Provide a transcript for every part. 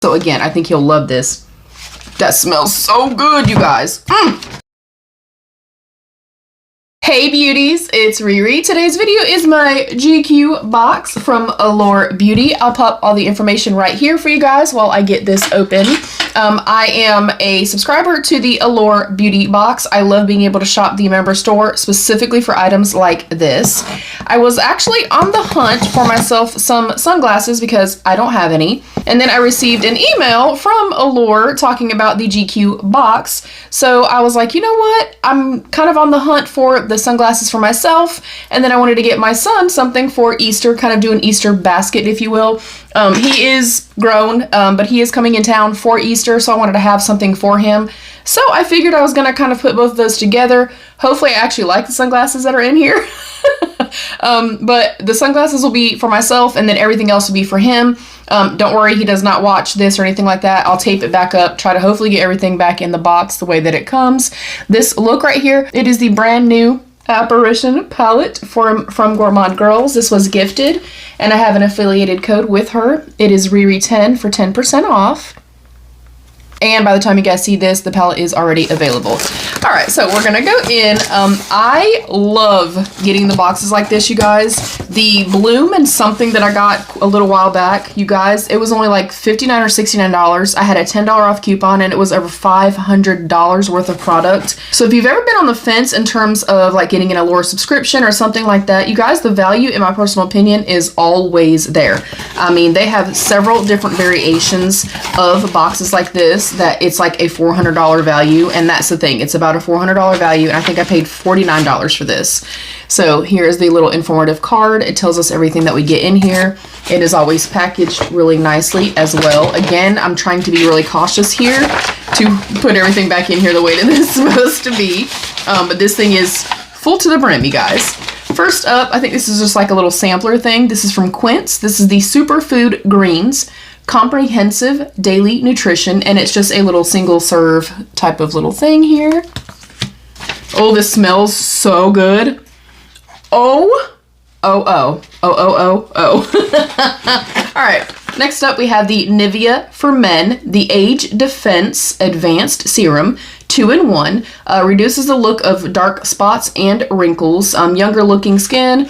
So again, I think he'll love this. That smells so good, you guys. Hey beauties, it's Riri. Today's video is my GQ box from Allure Beauty. I'll pop all the information right here for you guys while I get this open. I am a subscriber to the Allure Beauty box. I love being able to shop the member store specifically for items like this. I was actually on the hunt for myself some sunglasses because I don't have any. And then I received an email from Allure talking about the GQ box. So I was like, you know what? I'm kind of on the hunt for the sunglasses for myself. And then I wanted to get my son something for Easter, kind of do an Easter basket, if you will. He is grown, but he is coming in town for Easter, so I wanted to have something for him. So I figured I was going to kind of put both of those together. Hopefully I actually like the sunglasses that are in here. But the sunglasses will be for myself, and then everything else will be for him. Don't worry, he does not watch this or anything like that. I'll tape it back up, try to hopefully get everything back in the box the way that it comes. This look right here, it is the brand new Apparition palette from Gourmande Girls. This was gifted, and I have an affiliated code with her. It is Riri10 for 10% off. And by the time you guys see this, the palette is already available. All right, so we're gonna go in. I love getting the boxes like this, you guys. The Bloom and something that I got a little while back, you guys, it was only like $59 or $69. I had a $10 off coupon, and it was over $500 worth of product. So if you've ever been on the fence in terms of like getting an Allure subscription or something like that, you guys, the value, in my personal opinion, is always there. I mean, they have several different variations of boxes like this that it's like a $400 value, and that's the thing, it's about a $400 value, and I think I paid $49 for this. So here's the little informative card. It tells us everything that we get in here. It is always packaged really nicely as well. Again, I'm trying to be really cautious here to put everything back in here the way that it's supposed to be, but this thing is full to the brim, you guys. First up, I think this is just like a little sampler thing. This is from Quince. This is the Superfood Greens Comprehensive Daily Nutrition, and it's just a little single serve type of little thing here. Oh, this smells so good. Oh. All right, next up we have the Nivea for Men, the Age Defense Advanced Serum. 2-in-1, reduces the look of dark spots and wrinkles, younger looking skin.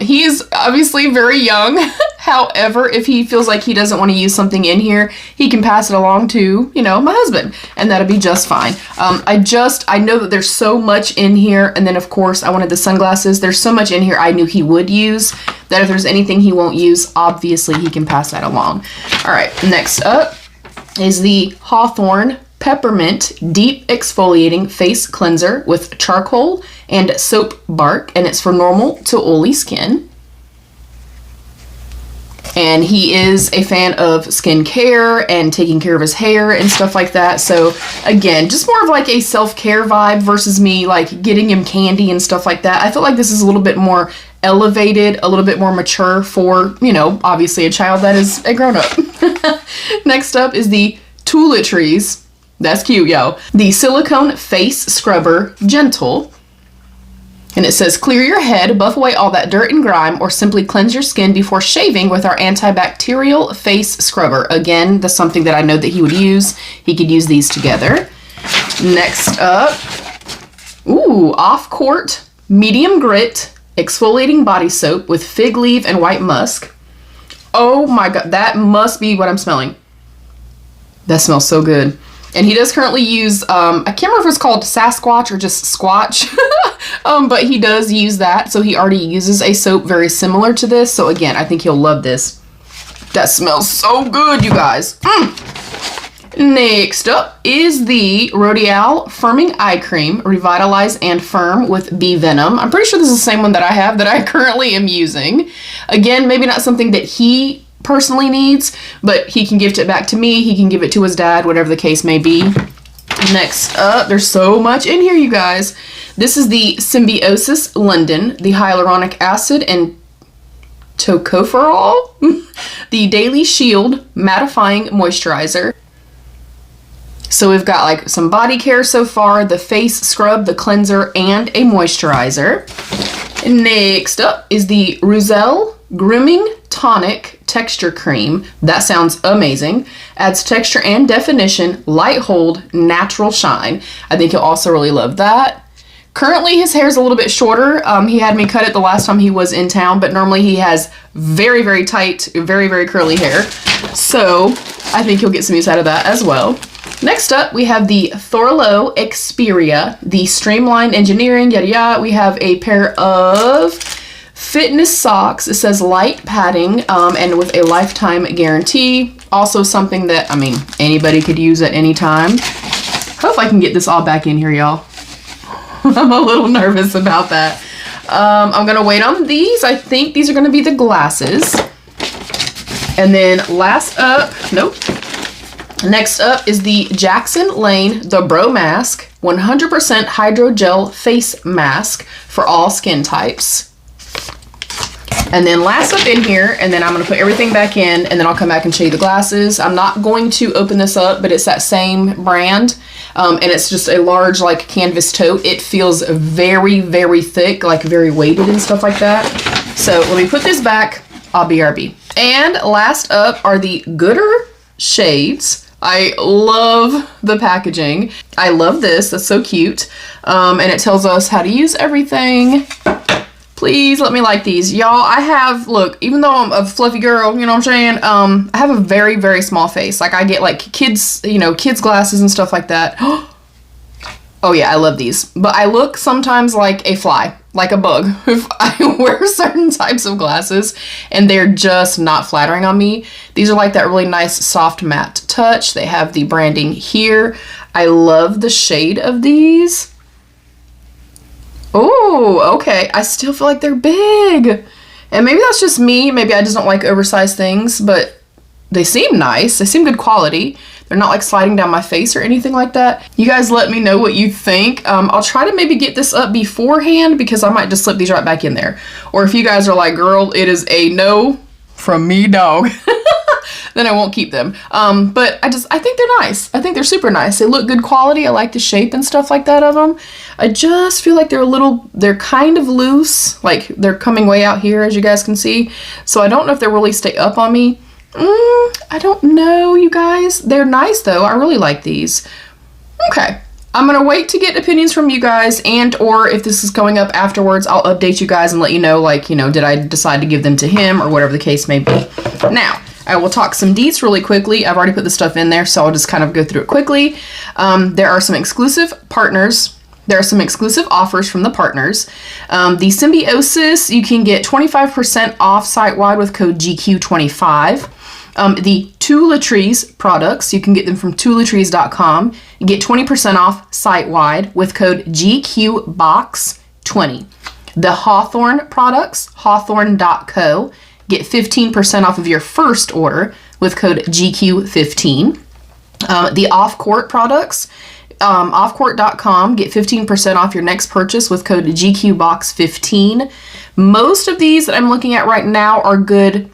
He is obviously very young. However, if he feels like he doesn't want to use something in here, he can pass it along to, you know, my husband, and that'll be just fine. I know that there's so much in here, and then of course I wanted the sunglasses. There's so much in here I knew he would use, that if there's anything he won't use, obviously he can pass that along. All right, next up is the Hawthorne Peppermint Deep Exfoliating Face Cleanser with charcoal and soap bark, and it's for normal to oily skin. And he is a fan of skincare and taking care of his hair and stuff like that. So again, just more of like a self-care vibe versus me like getting him candy and stuff like that. I feel like this is a little bit more elevated, a little bit more mature for, you know, obviously a child that is a grown-up. Next up is the Toiletries. That's cute, yo. The Silicone Face Scrubber Gentle. And it says, clear your head, buff away all that dirt and grime, or simply cleanse your skin before shaving with our antibacterial face scrubber. Again, that's something that I know that he would use. He could use these together. Next up, ooh, Off Court Medium Grit Exfoliating Body Soap with fig leaf and white musk. Oh my God, that must be what I'm smelling. That smells so good. And he does currently use, I can't remember if it's called Sasquatch or just Squatch, but he does use that. So he already uses a soap very similar to this. So again, I think he'll love this. That smells so good, you guys. Next up is the L'Oreal Firming Eye Cream, Revitalize and Firm with Bee Venom. I'm pretty sure this is the same one that I have that I currently am using. Again, maybe not something that he personally needs, but he can gift it back to me, he can give it to his dad, whatever the case may be. Next up, there's so much in here, you guys. This is the Symbiosis London, the hyaluronic acid and tocopherol, the Daily Shield mattifying moisturizer. So we've got like some body care so far, the face scrub, the cleanser, and a moisturizer. Next up is the Roussel Grooming Tonic Texture Cream. That sounds amazing. Adds texture and definition, light hold, natural shine. I think you'll also really love that. Currently, his hair is a little bit shorter. He had me cut it the last time he was in town, but normally he has very, very tight, very, very curly hair. So I think you'll get some use out of that as well. Next up, we have the Thorlo Xperia, the Streamlined Engineering, yada yada. We have a pair of fitness socks. It says light padding and with a lifetime guarantee. Also something that, I mean, anybody could use at any time. Hope I can get this all back in here, y'all. I'm a little nervous about that. I'm gonna wait on these. I think these are gonna be the glasses. And then last up, nope. Next up is the Jackson Lane The Bro Mask 100% Hydrogel Face Mask for all skin types. And then last up in here, and then I'm going to put everything back in, and then I'll come back and show you the glasses. I'm not going to open this up, but it's that same brand, and it's just a large, like, canvas tote. It feels very, very thick, like very weighted and stuff like that. So let me put this back. I'll BRB. And last up are the GOURMANDE shades. I love the packaging. I love this. That's so cute. And it tells us how to use everything. Please let me like these. Y'all, I have, look, even though I'm a fluffy girl, you know what I'm saying? I have a very, very small face. Like, I get, like, kids, you know, kids glasses and stuff like that. Oh, yeah, I love these. But I look sometimes like a fly, like a bug, if I wear certain types of glasses, and they're just not flattering on me. These are like that really nice, soft, matte touch. They have the branding here. I love the shade of these. Oh, okay. I still feel like they're big. And maybe that's just me. Maybe I just don't like oversized things, but they seem nice. They seem good quality. They're not like sliding down my face or anything like that. You guys let me know what you think. I'll try to maybe get this up beforehand because I might just slip these right back in there. Or if you guys are like, girl, it is a no from me, dog. Then I won't keep them. But I think they're nice. I think they're super nice. They look good quality. I like the shape and stuff like that of them. I just feel like they're kind of loose. Like they're coming way out here, as you guys can see. So I don't know if they really stay up on me. I don't know, you guys. They're nice though. I really like these. Okay. I'm going to wait to get opinions from you guys, and or if this is going up afterwards, I'll update you guys and let you know, like, you know, did I decide to give them to him or whatever the case may be. Now, I will talk some deets really quickly. I've already put the stuff in there, so I'll just kind of go through it quickly. There are some exclusive partners. There are some exclusive offers from the partners. The Symbiosis, you can get 25% off site-wide with code GQ25. The Toiletries products, you can get them from toiletries.com. You get 20% off site-wide with code GQBOX20. The Hawthorne products, hawthorne.co. Get 15% off of your first order with code GQ15. The Off-Court products, offcourt.com. Get 15% off your next purchase with code GQBOX15. Most of these that I'm looking at right now are good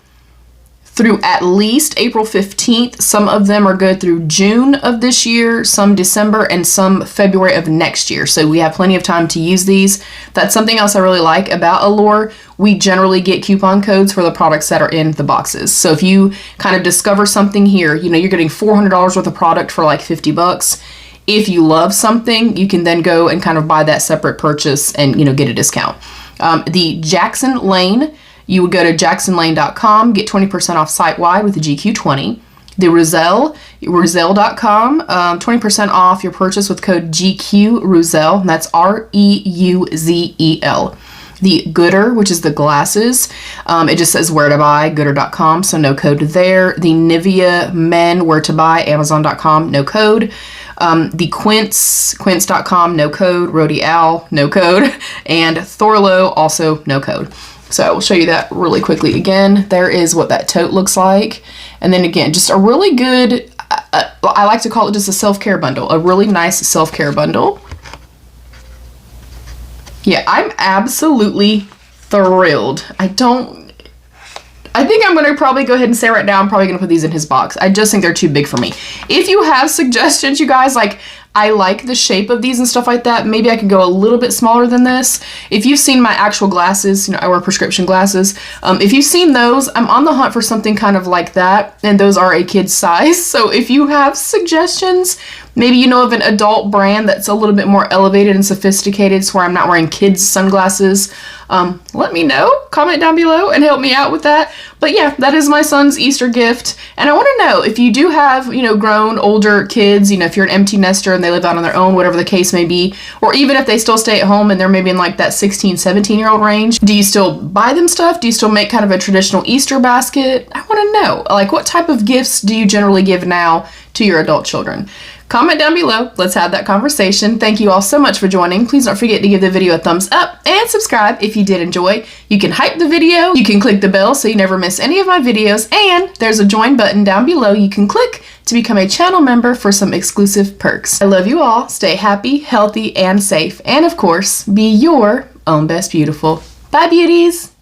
through at least April 15th. Some of them are good through June of this year, some December, and some February of next year. So we have plenty of time to use these. That's something else I really like about Allure. We generally get coupon codes for the products that are in the boxes. So if you kind of discover something here, you know, you're getting $400 worth of product for like 50 bucks. If you love something, you can then go and kind of buy that separate purchase and, you know, get a discount. The Jackson Lane, you would go to jacksonlane.com, get 20% off site-wide with the GQ20. The Reuzel.com, 20% off your purchase with code GQReuzel, and that's REUZEL. The Gooder, which is the glasses, it just says where to buy, gooder.com, so no code there. The Nivea Men, where to buy, amazon.com, no code. The quince.com, no code. Rodial, no code. And Thorlo, also no code. So I will show you that really quickly again. There is what that tote looks like. And then again, just a really good, I like to call it just a self-care bundle, a really nice self-care bundle. Yeah, I'm absolutely thrilled. I think I'm going to probably go ahead and say right now, I'm probably going to put these in his box. I just think they're too big for me. If you have suggestions, you guys, like, I like the shape of these and stuff like that. Maybe I could go a little bit smaller than this. If you've seen my actual glasses, I wear prescription glasses. If you've seen those, I'm on the hunt for something kind of like that, and those are a kid's size. So if you have suggestions, maybe you know of an adult brand that's a little bit more elevated and sophisticated, so where I'm not wearing kids' sunglasses, let me know. Comment down below and help me out with that. But yeah, that is my son's Easter gift. And I want to know if you do have, grown, older kids, if you're an empty nester and they live out on their own, whatever the case may be, or even if they still stay at home and they're maybe in like that 16, 17-year-old range, do you still buy them stuff? Do you still make kind of a traditional Easter basket? I want to know, like, what type of gifts do you generally give now to your adult children? Comment down below. Let's have that conversation. Thank you all so much for joining. Please don't forget to give the video a thumbs up and subscribe if you did enjoy. You can hype the video. You can click the bell so you never miss any of my videos. And there's a join button down below you can click to become a channel member for some exclusive perks. I love you all. Stay happy, healthy, and safe. And of course, be your own best beautiful. Bye, beauties.